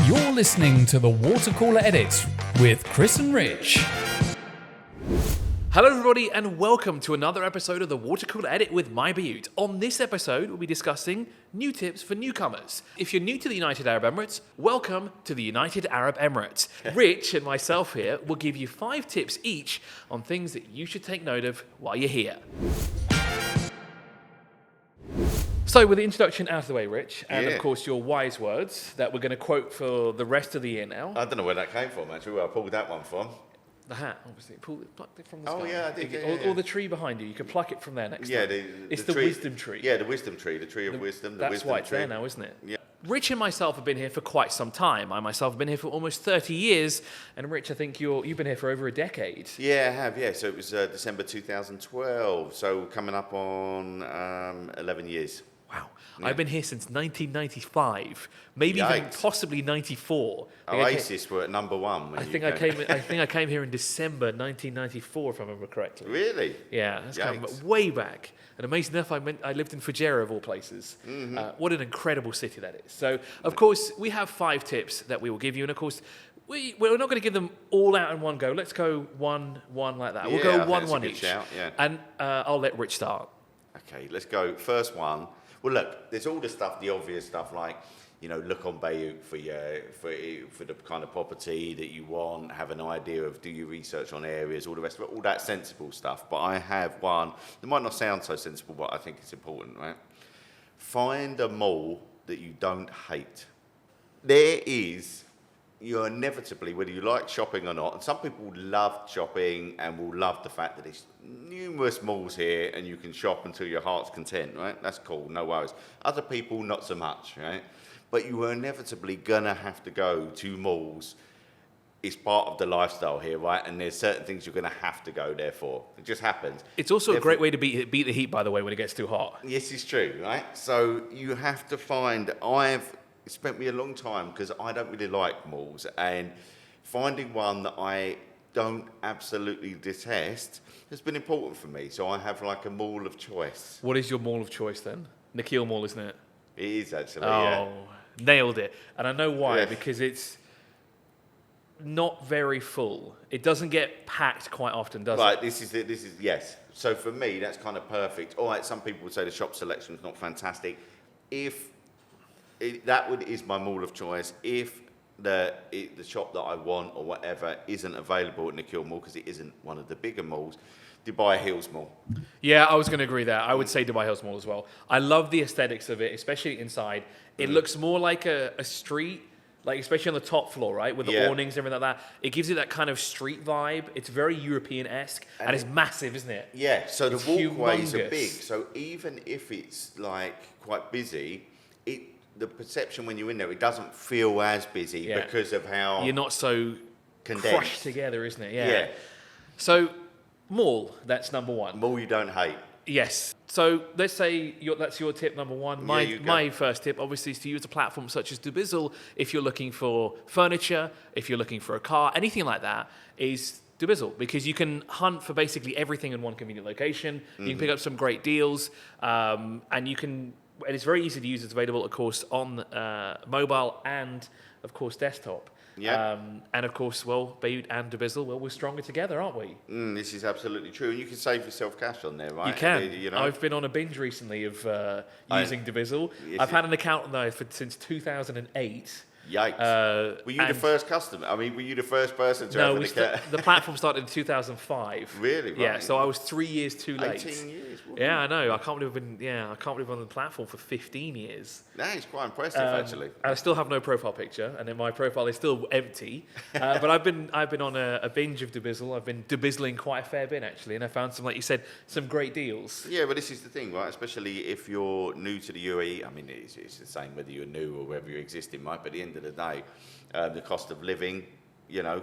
You're listening to the Water Cooler Edit with Chris and Rich. Hello everybody and welcome to another episode of the Water Cooler Edit with mybayut. On this episode, we'll be discussing new tips for newcomers. If you're new to the United Arab Emirates, welcome to the United Arab Emirates. Rich and myself here will give you 5 tips each on things that you should take note of while you're here. So with the introduction out of the way, Rich, and of course your wise words that we're going to quote for the rest of the year now. I don't know where that came from, actually, where I pulled that one from. The hat, obviously. Plucked it from the sky. Oh, yeah, I did. Or the tree behind you. You can pluck it from there next time. It's the tree, wisdom tree. Yeah, the wisdom tree, the tree of wisdom. That's why it's there now, isn't it? Yeah. Rich and myself have been here for quite some time. I myself have been here for almost 30 years. And Rich, I think you've been here for over a decade. Yeah, I have, yeah. So it was December 2012. So coming up on 11 years. Wow. Yeah. I've been here since 1995, maybe even possibly 94. Oasis were at number 1. I think I came here in December 1994, if I remember correctly. Really? Yeah, that's going way back. And amazing enough, I lived in Fujairah of all places. Mm-hmm. What an incredible city that is. So, of course, we have 5 tips that we will give you, and of course, we're not going to give them all out in one go. Let's go one like that. We'll go one each. Shout, yeah. And I'll let Rich start. Okay, let's go. First one. Well, look, there's all the stuff, the obvious stuff, like, look on Bayut for the kind of property that you want, have an idea of, do your research on areas, all the rest of it, all that sensible stuff. But I have one, it might not sound so sensible, but I think it's important, right? Find a mall that you don't hate. You're inevitably, whether you like shopping or not, and some people love shopping and will love the fact that there's numerous malls here and you can shop until your heart's content, right? That's cool, no worries. Other people, not so much, right? But you are inevitably gonna have to go to malls. It's part of the lifestyle here, right? And there's certain things you're gonna have to go there for. It just happens. It's also a great way to beat the heat, by the way, when it gets too hot. Yes, it's true, right? So you have to find, it spent me a long time because I don't really like malls, and finding one that I don't absolutely detest has been important for me. So I have like a mall of choice. What is your mall of choice then? Nikhil Mall, isn't it? It is actually, nailed it. And I know why, because it's not very full. It doesn't get packed quite often, does it? Right, this is yes. So for me, that's kind of perfect. All right, some people would say the shop selection is not fantastic. That is my mall of choice. If the shop that I want or whatever isn't available at Nikhil Mall, because it isn't one of the bigger malls, Dubai Hills Mall. Yeah, I was going to agree there. I would say Dubai Hills Mall as well. I love the aesthetics of it, especially inside. It looks more like a street, like especially on the top floor, right? With the awnings and everything like that. It gives you that kind of street vibe. It's very European-esque, and it's massive, isn't it? Yeah, so the walkways humongous. are big. So even if it's like quite busy, the perception when you're in there, it doesn't feel as busy because of how you're not so condensed. Crushed together, isn't it? Yeah. So, mall, that's number 1. Mall you don't hate. Yes. So let's say that's your tip number 1. My first tip, obviously, is to use a platform such as Dubizzle if you're looking for furniture, if you're looking for a car, anything like that, is Dubizzle, because you can hunt for basically everything in one convenient location. You can pick up some great deals, and it's very easy to use. It's available, of course, on mobile and, of course, desktop. Yeah. And, of course, Bayut and Dubizzle, we're stronger together, aren't we? This is absolutely true. And you can save yourself cash on there, right? You can. I've been on a binge recently of using Dubizzle. I've had an account now since 2008. Yikes. Were you the first customer? I mean, were you the first person to have an account? The platform started in 2005. Really? Right. Yeah, so I was 3 years too late. 18 years? Yeah, I know. I can't believe I've been on the platform for 15 years. That is quite impressive, actually. I still have no profile picture, and then my profile is still empty. But I've been on a binge of Dubizzle. I've been Dubizzling quite a fair bit, actually, and I found some, like you said, some great deals. Yeah, but this is the thing, right? Especially if you're new to the UAE. I mean, it's the same whether you're new or whether you're existing, right? But at the end of the day, the cost of living,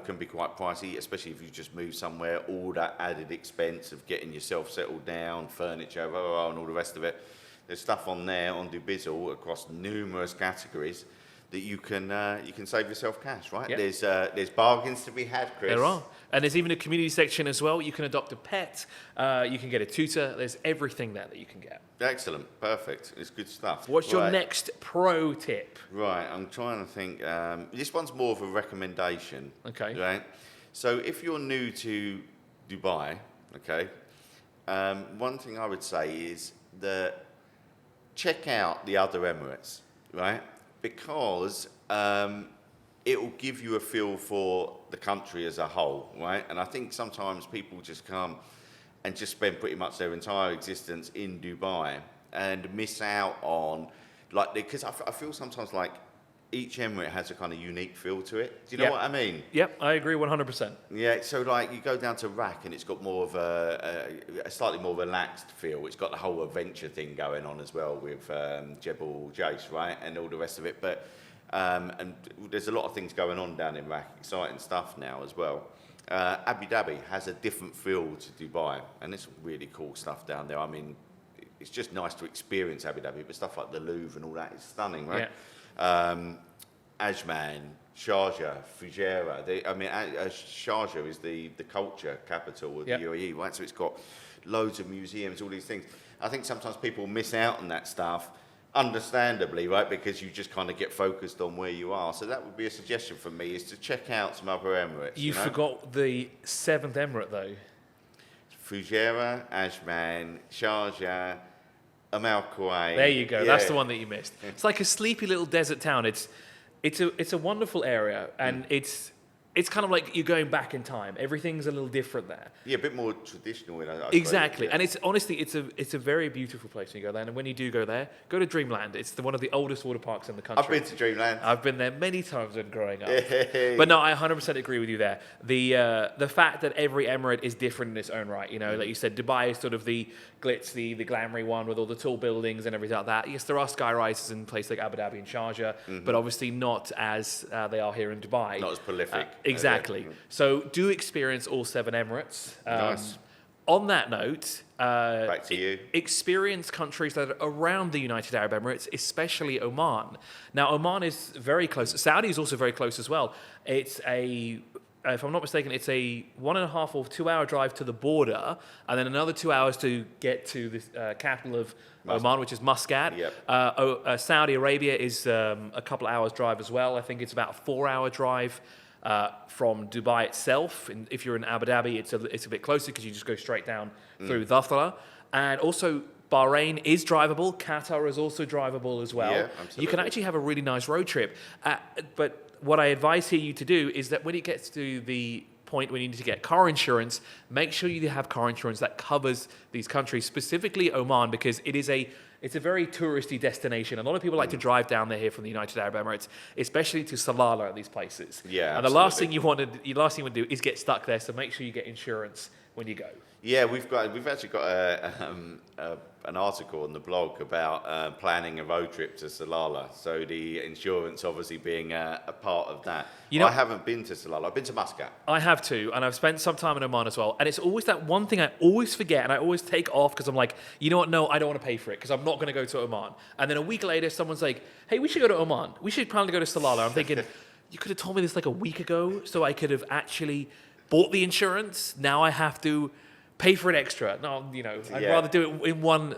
can be quite pricey, especially if you just move somewhere. All that added expense of getting yourself settled down, furniture, and all the rest of it. There's stuff on there on Dubizzle across numerous categories that you can save yourself cash, right? Yep. There's bargains to be had, Chris. There are. And there's even a community section as well. You can adopt a pet. You can get a tutor. There's everything there that you can get. Excellent. Perfect. It's good stuff. What's your next pro tip? Right. I'm trying to think. This one's more of a recommendation. Okay. Right. So if you're new to Dubai, okay, one thing I would say is that check out the other Emirates, right? Because it will give you a feel for the country as a whole, right? And I think sometimes people just come and just spend pretty much their entire existence in Dubai and miss out on, like, because I feel sometimes like each emirate has a kind of unique feel to it. Do you know what I mean? Yep, I agree 100%. Yeah, so like you go down to Rak and it's got more of a slightly more relaxed feel. It's got the whole adventure thing going on as well with Jebel Jais, right, and all the rest of it. But and there's a lot of things going on down in Rak, exciting stuff now as well. Abu Dhabi has a different feel to Dubai, and there's some really cool stuff down there. I mean, it's just nice to experience Abu Dhabi, but stuff like the Louvre and all that is stunning, right? Yeah. Ajman, Sharjah, Fujairah. Sharjah is the culture capital of the UAE, right? So it's got loads of museums, all these things. I think sometimes people miss out on that stuff, understandably, right? Because you just kind of get focused on where you are. So that would be a suggestion from me, is to check out some other Emirates. You forgot the 7th Emirate, though. Fujairah, Ajman, Sharjah, Amal Kuwait. There you go. Yeah. That's the one that you missed. It's like a sleepy little desert town. It's a wonderful area, and it's kind of like you're going back in time. Everything's a little different there. Yeah, a bit more traditional. Exactly, yeah. And it's honestly it's a very beautiful place when you go there. And when you do go there, go to Dreamland. It's one of the oldest water parks in the country. I've been to Dreamland. I've been there many times when growing up. But no, I 100% agree with you there. The fact that every emirate is different in its own right. You know, like you said, Dubai is sort of the glitz, the glamoury one with all the tall buildings and everything like that. Yes, there are sky rises in places like Abu Dhabi and Sharjah, but obviously not as they are here in Dubai. Not as prolific. Exactly. So do experience all 7 Emirates. Nice. On that note, back to you. Experience countries that are around the United Arab Emirates, especially Oman. Now, Oman is very close. Saudi is also very close as well. It's if I'm not mistaken, it's a 1.5 or 2 hour drive to the border, and then another 2 hours to get to the capital of Oman, which is Muscat. Yep. Saudi Arabia is a couple of hours drive as well. I think it's about a 4 hour drive from Dubai itself. And if you're in Abu Dhabi, it's a bit closer because you just go straight down through Dhafra. And also, Bahrain is drivable. Qatar is also drivable as well. Yeah, absolutely. You can actually have a really nice road trip. But what I advise you to do is that when it gets to the point when you need to get car insurance, make sure you have car insurance that covers these countries, specifically Oman, because it's a very touristy destination. A lot of people like to drive down there here from the United Arab Emirates, especially to Salalah, these places. Yeah, and the last thing you want to do is get stuck there. So make sure you get insurance when you go. Yeah, we've actually got an article on the blog about planning a road trip to Salalah. So the insurance obviously being a part of that. I haven't been to Salalah. I've been to Muscat. I have too, and I've spent some time in Oman as well. And it's always that one thing I always forget, and I always take off because I'm like, you know what? No, I don't want to pay for it because I'm not going to go to Oman. And then a week later, someone's like, hey, we should go to Oman. We should plan to go to Salalah. I'm thinking, you could have told me this like a week ago, so I could have actually bought the insurance. Now I have to pay for it extra. No, I'd rather do it in one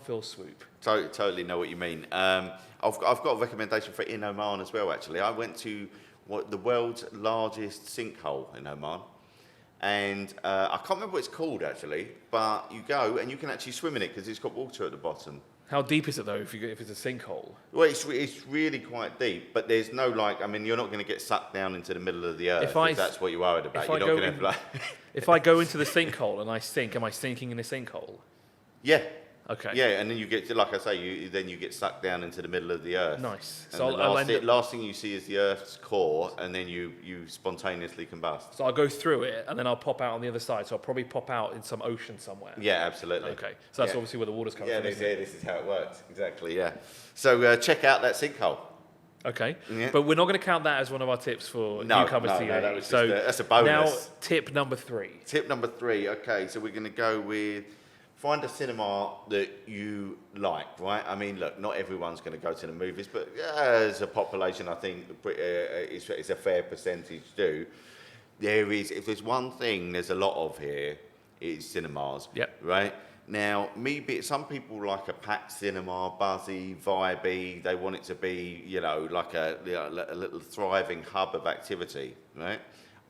fell swoop. Totally know what you mean. I've got a recommendation for in Oman as well, actually. I went to the world's largest sinkhole in Oman. And I can't remember what it's called, actually. But you go and you can actually swim in it because it's got water at the bottom. How deep is it, though, if it's a sinkhole? Well, it's really quite deep, but there's no, you're not going to get sucked down into the middle of the earth if that's what you're worried about. You're not going to... If I go into the sinkhole and I sink, am I sinking in a sinkhole? Yeah. Okay. Yeah, and then you get, like I say, you get sucked down into the middle of the earth. Nice. And so last thing you see is the Earth's core, and then you spontaneously combust. So I'll go through it, and then I'll pop out on the other side. So I'll probably pop out in some ocean somewhere. Yeah, absolutely. Okay. So that's obviously where the water's coming from. This is how it works. Exactly. Yeah. So check out that sinkhole. Okay, but we're not going to count that as one of our tips for newcomers to UAE. That was that's a bonus. Now, tip number 3. Tip number 3. Okay, so we're going to go with find a cinema that you like, right? I mean, look, not everyone's going to go to the movies, but as a population, I think it's a fair percentage do. If there's one thing there's a lot of here, it's cinemas, right? Now, some people like a packed cinema, buzzy, vibey. They want it to be, like a little thriving hub of activity, right?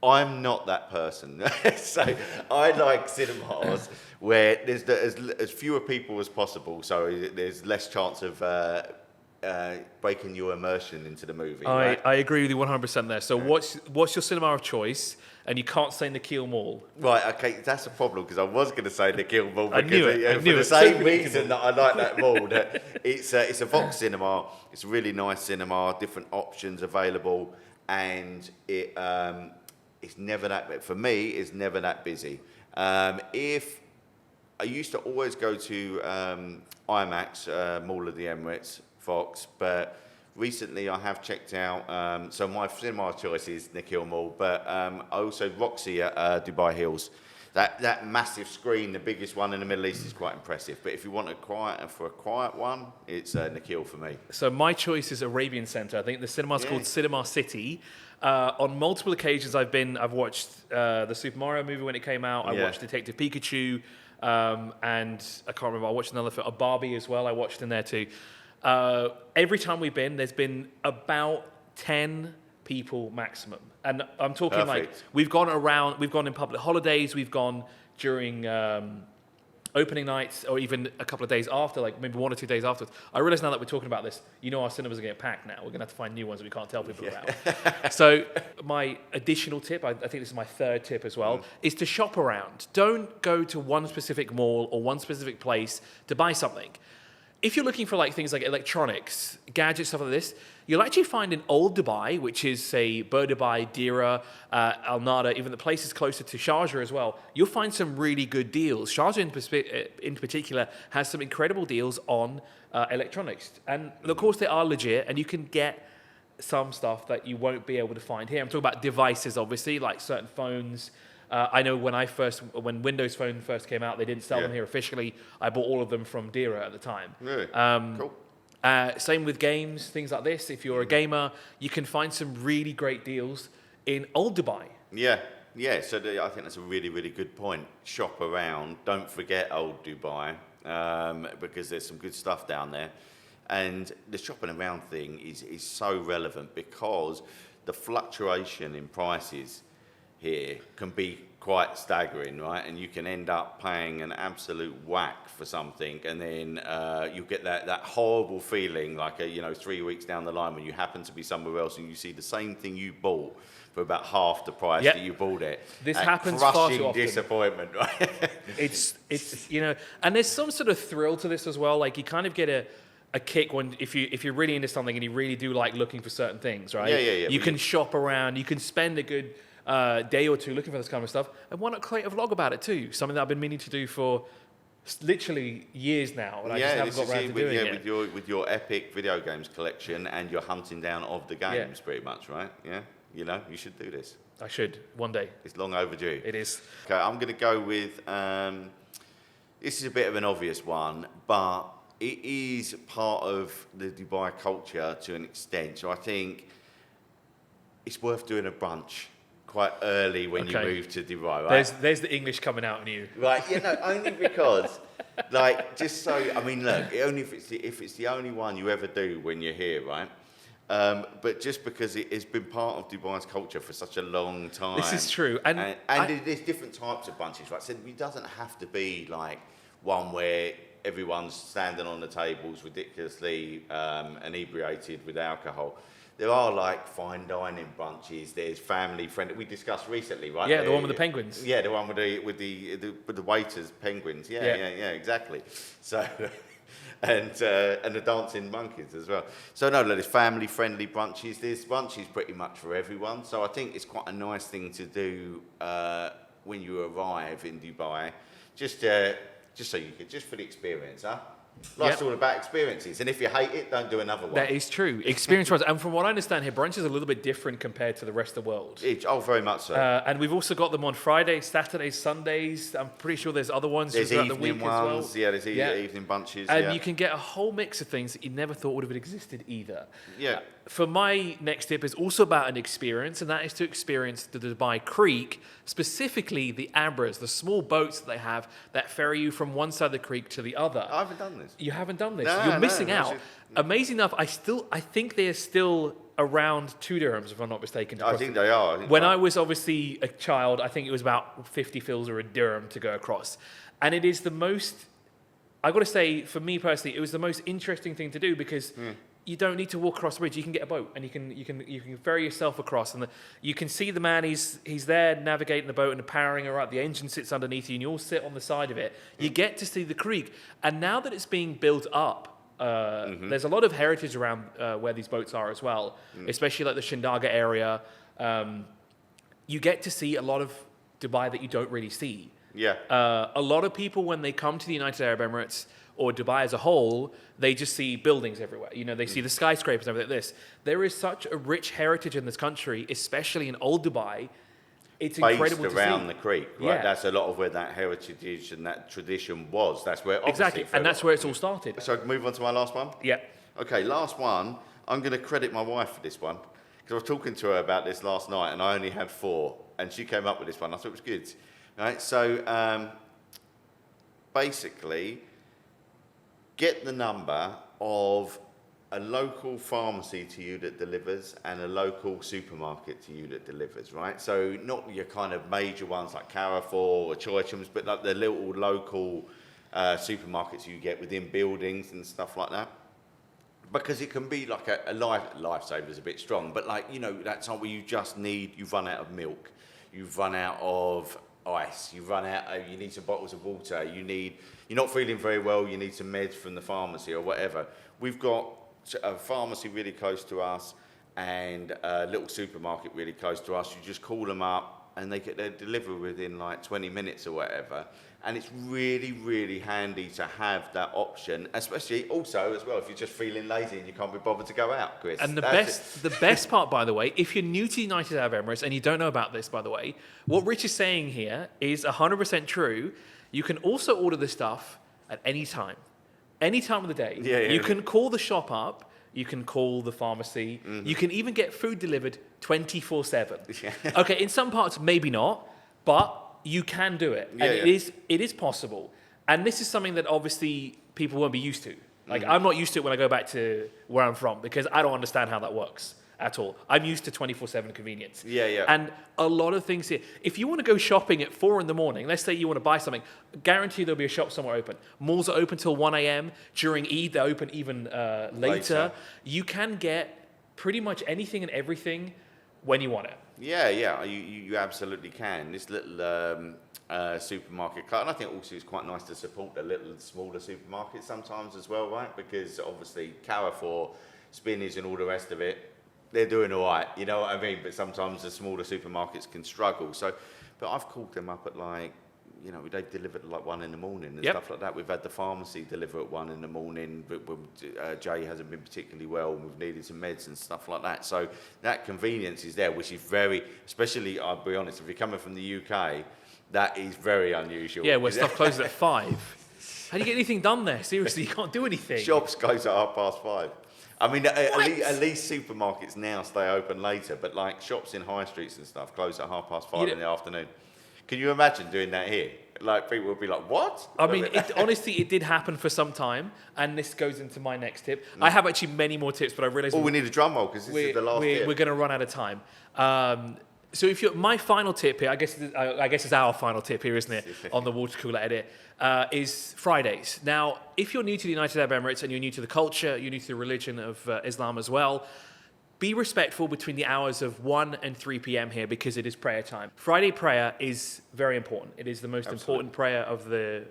I'm not that person. So I like cinemas where there's as fewer people as possible, so there's less chance of breaking your immersion into the movie. Right? I agree with you 100% there. So what's your cinema of choice? And you can't say Nikhil Mall. Right, okay, that's a problem, because I was going to say Nikhil Mall, I knew it. For the same reason that I like that mall. It's a Vox cinema. It's a really nice cinema, different options available, and it's never that, for me, it's never that busy. If I used to always go to IMAX, Mall of the Emirates, Vox, but recently I have checked out, so my cinema choice is Nikhil Mall, but I also Roxy at Dubai Hills. That massive screen, the biggest one in the Middle East, is quite impressive. But if you want a quiet one, it's Nikhil for me. So my choice is Arabian Centre. I think the cinema's called Cinema City. On multiple occasions, I've watched the Super Mario movie when it came out. I watched Detective Pikachu, and I can't remember. I watched another film, a Barbie as well. I watched in there too. Every time we've been, there's been about 10 people maximum. And I'm talking like we've gone in public holidays, we've gone during opening nights, or even a couple of days after, like maybe 1 or 2 days afterwards. I realize now that we're talking about this, our cinemas are getting packed now. We're going to have to find new ones that we can't tell people about. So my additional tip, I think this is my third tip as well, is to shop around. Don't go to one specific mall or one specific place to buy something. If you're looking for like things like electronics, gadgets, stuff like this, you'll actually find in Old Dubai, which is say Bur Dubai, Dira, Al Nada, even the places closer to Sharjah as well, you'll find some really good deals. Sharjah in particular has some incredible deals on electronics. And of course they are legit, and you can get some stuff that you won't be able to find here. I'm talking about devices, obviously, like certain phones. I know when Windows Phone first came out, they didn't sell them here officially. I bought all of them from Dira at the time. Really? Cool. Same with games, things like this. If you're a gamer, you can find some really great deals in Old Dubai. Yeah. So I think that's a really, really good point. Shop around. Don't forget Old Dubai, because there's some good stuff down there. And the shopping around thing is so relevant, because the fluctuation in prices here can be quite staggering, right? And you can end up paying an absolute whack for something, and then you get that horrible feeling like 3 weeks down the line when you happen to be somewhere else and you see the same thing you bought for about half the price that you bought it. This happens far too often. Disappointment, right? It's and there's some sort of thrill to this as well. Like you kind of get a kick when if you're really into something and you really do like looking for certain things, right? Yeah. You can shop around. You can spend a good day or two looking for this kind of stuff, and why not create a vlog about it too? Something that I've been meaning to do for literally years now, and I just haven't got around to doing it. With your epic video games collection and your hunting down of the games, pretty much, right? Yeah, you should do this. I should one day. It's long overdue. It is. Okay, I'm going to go with. This is a bit of an obvious one, but it is part of the Dubai culture to an extent. So I think it's worth doing a brunch quite early when you move to Dubai, right? There's the English coming out in you. Right, only because, only if it's the only one you ever do when you're here, right? But just because it has been part of Dubai's culture for such a long time. This is true. And there's different types of brunches, right? So it doesn't have to be like one where everyone's standing on the tables ridiculously inebriated with alcohol. There are like fine dining brunches. There's family friendly. We discussed recently, right? Yeah, the one with the penguins. Yeah, the one with the waiters penguins. Yeah, exactly. So, and the dancing monkeys as well. So no, there's family friendly brunches. There's brunches pretty much for everyone. So I think it's quite a nice thing to do when you arrive in Dubai, just so you could, just for the experience, huh? Life's all about experiences, and if you hate it, don't do another one. That is true. Experience-wise, and from what I understand here, brunch is a little bit different compared to the rest of the world. Very much so. And we've also got them on Fridays, Saturdays, Sundays. I'm pretty sure there's other ones There's throughout the evening week ones, as well. there's evening bunches. And you can get a whole mix of things that you never thought would have existed either. Yeah. For my next tip is also about an experience, and that is to experience the Dubai Creek, specifically the Abras, the small boats that they have that ferry you from one side of the creek to the other. I haven't done this. You haven't done this. No, You're missing out. Actually, Amazing enough, I think they're still around 2 dirhams, if I'm not mistaken. I think they are. When I was obviously a child, I think it was about 50 fils or a dirham to go across. And it is the most, I got to say, for me personally, it was the most interesting thing to do because you don't need to walk across the bridge. You can get a boat and you can ferry yourself across, and you can see the man. He's there navigating the boat and powering her up. The engine sits underneath you, and you all sit on the side of it. You get to see the creek, and now that it's being built up, there's a lot of heritage around where these boats are as well, especially like the Shindaga area. You get to see a lot of Dubai that you don't really see. Yeah. A lot of people, when they come to the United Arab Emirates or Dubai as a whole, they just see buildings everywhere. You know, they see the skyscrapers and everything like this. There is such a rich heritage in this country, especially in old Dubai. It's incredible to see. Based around the creek, right? Yeah. That's a lot of where that heritage and that tradition was. That's where Exactly, and that's where it's all started. So I can move on to my last one? Yeah. Okay, last one. I'm going to credit my wife for this one because I was talking to her about this last night and I only had 4 and she came up with this one. I thought it was good. Right, so basically, get the number of a local pharmacy to you that delivers and a local supermarket to you that delivers, right? So not your kind of major ones like Carrefour or Choichums, but like the little local supermarkets you get within buildings and stuff like that. Because it can be like a lifesaver is a bit strong, but like, you know, that time where you've run out of milk, you've run out of ice, you need some bottles of water, you're not feeling very well, you need some meds from the pharmacy or whatever. We've got a pharmacy really close to us and a little supermarket really close to us. You just call them up and they deliver within like 20 minutes or whatever. And it's really, really handy to have that option, especially also as well if you're just feeling lazy and you can't be bothered to go out, Chris. And the best part, by the way, if you're new to the United Arab Emirates and you don't know about this, by the way, what Rich is saying here is 100% true. You can also order this stuff at any time of the day. Yeah, you can call the shop up. You can call the pharmacy. Mm-hmm. You can even get food delivered 24/7. Yeah. Okay, in some parts, maybe not, but you can do it. Yeah, and it is possible. And this is something that obviously people won't be used to. Like, I'm not used to it when I go back to where I'm from because I don't understand how that works at all. I'm used to 24/7 convenience. Yeah, yeah. And a lot of things here. If you want to go shopping at 4 in the morning, let's say you want to buy something, guarantee there'll be a shop somewhere open. Malls are open till 1 a.m. During Eid, they're open even later. You can get pretty much anything and everything when you want it. Yeah, you absolutely can. This little supermarket club, and I think also it's quite nice to support the little smaller supermarkets sometimes as well, right? Because obviously Carrefour, Spinneys and all the rest of it, they're doing all right, you know what I mean? But sometimes the smaller supermarkets can struggle. So, but I've called them up at like, you know, they've delivered at like 1 in the morning and stuff like that. We've had the pharmacy deliver at 1 in the morning, but when Jay hasn't been particularly well and we've needed some meds and stuff like that. So that convenience is there, which is very, especially, I'll be honest, if you're coming from the UK, that is very unusual. Yeah, where stuff closes at 5. How do you get anything done there? Seriously, you can't do anything. Shops close at 5:30. I mean, at least supermarkets now stay open later, but like shops in high streets and stuff close at 5:30 in the afternoon. Can you imagine doing that here? Like, people would be like, what? I mean, honestly, it did happen for some time, and this goes into my next tip. I have actually many more tips, but I realised... we need a drum roll, because this is the last tip. We're going to run out of time. So my final tip here, I guess it's our final tip here, isn't it, on the water cooler edit, is Fridays. Now, if you're new to the United Arab Emirates and you're new to the culture, you're new to the religion of Islam as well, be respectful between the hours of 1 and 3 p.m. here because it is prayer time. Friday prayer is very important. It is the most important prayer of the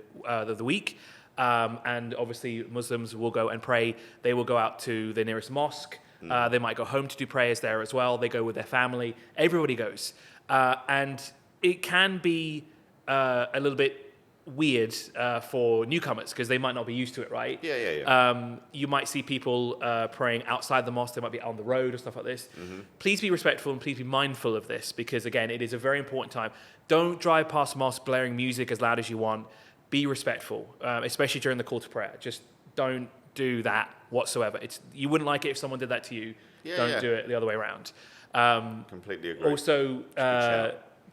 week. And obviously Muslims will go and pray. They will go out to the nearest mosque. They might go home to do prayers there as well. They go with their family. Everybody goes. And it can be a little bit weird for newcomers because they might not be used to it, right? Yeah. You might see people praying outside the mosque. They might be out on the road or stuff like this. Please be respectful and please be mindful of this because, again, it is a very important time. Don't drive past mosque blaring music as loud as you want. Be respectful, especially during the call to prayer. Just don't do that whatsoever. You wouldn't like it if someone did that to you. Don't do it the other way around. Completely agree. Also,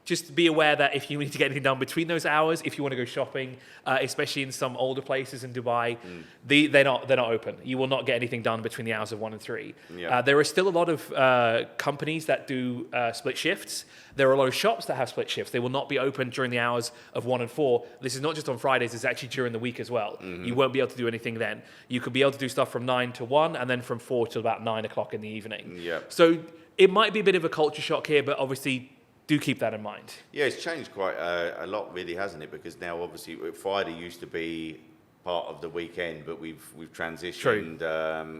just be aware that if you need to get anything done between those hours, if you want to go shopping, especially in some older places in Dubai, they're not open. You will not get anything done between the hours of 1 and 3. Yeah. There are still a lot of companies that do split shifts. There are a lot of shops that have split shifts. They will not be open during the hours of 1 and 4. This is not just on Fridays, it's actually during the week as well. You won't be able to do anything then. You could be able to do stuff from 9 to 1 and then from 4 till about 9 o'clock in the evening. Yeah. So it might be a bit of a culture shock here, but obviously do keep that in mind. Yeah, it's changed quite a lot, really, hasn't it? Because now, obviously, Friday used to be part of the weekend, but we've transitioned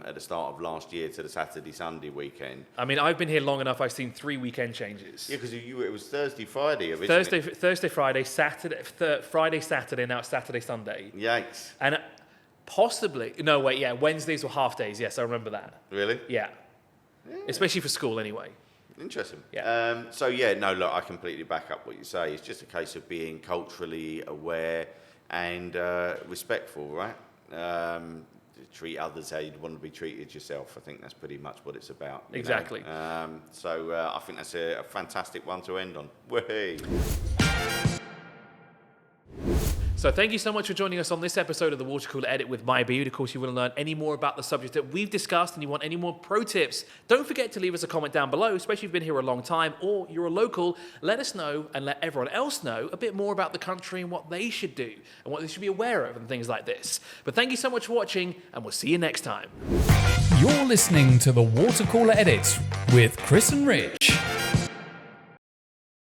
at the start of last year to the Saturday-Sunday weekend. I mean, I've been here long enough. I've seen 3 weekend changes. Yeah, because it was Thursday, Friday originally. Thursday, Friday, Saturday, Friday, Saturday. Now it's Saturday, Sunday. Yikes! And Wednesdays were half days. Yes, I remember that. Really? Yeah. Especially for school, anyway. Interesting. Yeah. Look, I completely back up what you say. It's just a case of being culturally aware and respectful, right? Treat others how you'd want to be treated yourself. I think that's pretty much what it's about. Exactly. I think that's a fantastic one to end on. Way. So thank you so much for joining us on this episode of the Water Cooler Edit with mybayut. Of course, you want to learn any more about the subject that we've discussed and you want any more pro tips, don't forget to leave us a comment down below, especially if you've been here a long time or you're a local. Let us know and let everyone else know a bit more about the country and what they should do and what they should be aware of and things like this. But thank you so much for watching and we'll see you next time. You're listening to the Water Cooler Edit with Chris and Rich.